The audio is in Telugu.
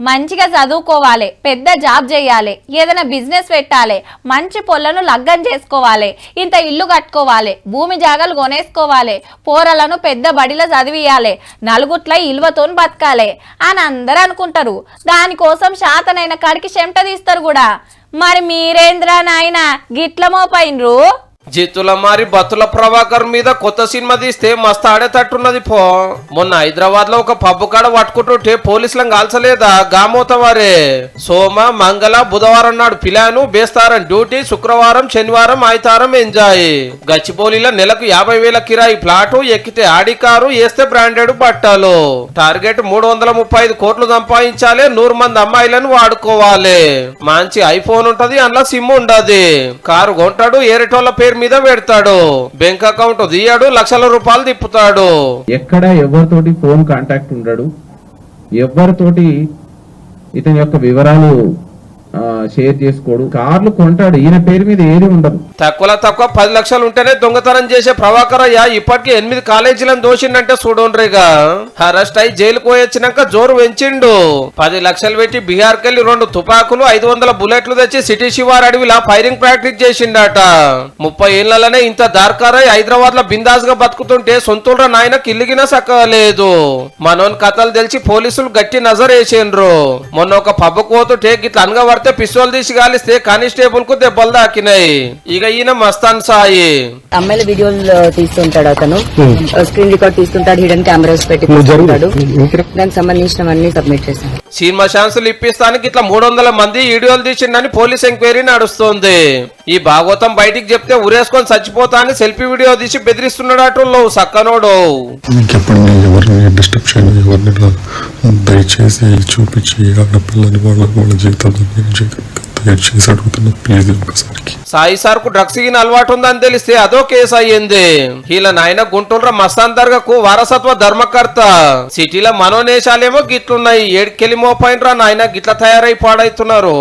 మంచిగా చదువుకోవాలి, పెద్ద జాబ్ చేయాలి, ఏదైనా బిజినెస్ పెట్టాలి, మంచి పొలను లగ్గం చేసుకోవాలి, ఇంత ఇల్లు కట్టుకోవాలి, భూమి జాగాలు కొనేసుకోవాలి, పోరలను పెద్ద బడిలో చదివియాలి, నలుగుట్ల ఇల్వతోని బతకాలి అని అందరూ అనుకుంటారు. దానికోసం శాతనైన కాడికి చెమట తీస్తారు కూడా. మరి మీరేంద్రా నాయన గిట్ల మోపైనరు? జిత్తుల మారి బత్తుల ప్రభాకర్ మీద కొత్త సినిమా తీస్తే మస్తు ఆడేటట్టున్నది పో. మొన్న హైదరాబాద్ లో ఒక పబ్బు కాడ పట్టుకుంటుంటే పోలీసులను కాల్చలేదా గామోతవారే. సోమ మంగళ బుధవారం నాడు పిలాను బేస్తారం డ్యూటీ, శుక్రవారం శనివారం ఆదివారం ఎంజాయ్. గచ్చిబౌలిలో నెలకు 50,000 కిరాయి ప్లాటు, ఎక్కితే ఆడి కారు, వేస్తే బ్రాండెడ్ బట్టలు. టార్గెట్ 335 కోట్లు సంపాదించాలి, 100 మంది అమ్మాయిలను వాడుకోవాలి. మంచి ఐఫోన్ ఉంటది, అందులో సిమ్ ఉండదు. కారు కొంటాడు, ఏరేటోళ్ళ పేరు మీద పెడతాడు, బ్యాంక్ అకౌంట్ తీయడు, లక్షల రూపాయలు తిప్పుతాడు. ఎక్కడ ఎవరితోటి ఫోన్ కాంటాక్ట్ ఉండడు, ఎవరితోటి ఇతని యొక్క వివరాలు షేర్ చేసుకోడు, కార్లు కొంటాడు, ఈయన పేరు మీద ఏది ఉండదు. తక్కువ 10 లక్షలు ఉంటేనే దొంగతనం చేసే ప్రభాకర్ అయ్య ఇప్పటికీ 8 కాలేజీలను దోషిండంటే చూడుండ్రిగా. అరెస్ట్ అయి జైలుకు పోయొచ్చినాక జోరు పెంచిండు. 10 లక్షలు పెట్టి బీహార్ కెళ్లి 2 తుపాకులు, 500 బుల్లెట్లు తెచ్చి సిటీ శివార్ అడవిలా ఫైరింగ్ ప్రాక్టీస్ చేసిండట. 30 ఏళ్లలోనే ఇంత దార్కారై హైదరాబాద్ లో బిందాస్ గా బతుకుతుంటే సొంతూళ్ళ నాయనకి ఇల్లుగినా సక్కలేదు. మనోన్ కథలు తెలిసి పోలీసులు గట్టి నజర్ వేసిండ్రు. మొన్న ఒక పబ్బకు పోతుంటే గిట్ల అనగా పిస్తోల్ తీసి గాలిస్తే కానిస్టేబుల్ కు దెబ్బలు తాకినాయి. ఇక ఈయన మస్తాన్ సాయి అమ్మాయిల వీడియోలు తీస్తుంటాడు, అతను స్క్రీన్ రికార్డ్ తీస్తుంటాడు, హిడెన్ కెమెరాస్ పెట్టి తీస్తుంటాడు. దానికి సంబంధించినవన్నీ సబ్మిట్ చేశాను. సినిమా ఛాన్సులు ఇప్పిస్తానికి ఇట్లా 300 మంది వీడియోలు తీసిండని పోలీస్ ఎంక్వైరీ నడుస్తుంది. ఈ భాగవతం బయటికి చెప్తే ఉరేసుకొని చచ్చిపోతా అని సెల్ఫీ వీడియో తీసి బెదిరిస్తున్నాడు సక్కనోడు. దయచేసి చూపించి ఆడపిల్లని వాళ్ళ జీవితాలు సాయి సార్ కు డ్రగ్స్ గిన అలవాటు ఉందని తెలిస్తే అదో కేసు అయ్యింది. వీళ్ళ నాయన గుంటూరు మస్తాన్ దర్గాకు వారసత్వ ధర్మకర్త. సిటీలో మనోనేశాలేమో గిట్లున్నాయి. ఏడుకెళ్ళి మోపైనరా నాయన గిట్ల తయారై పాడైతున్నారు.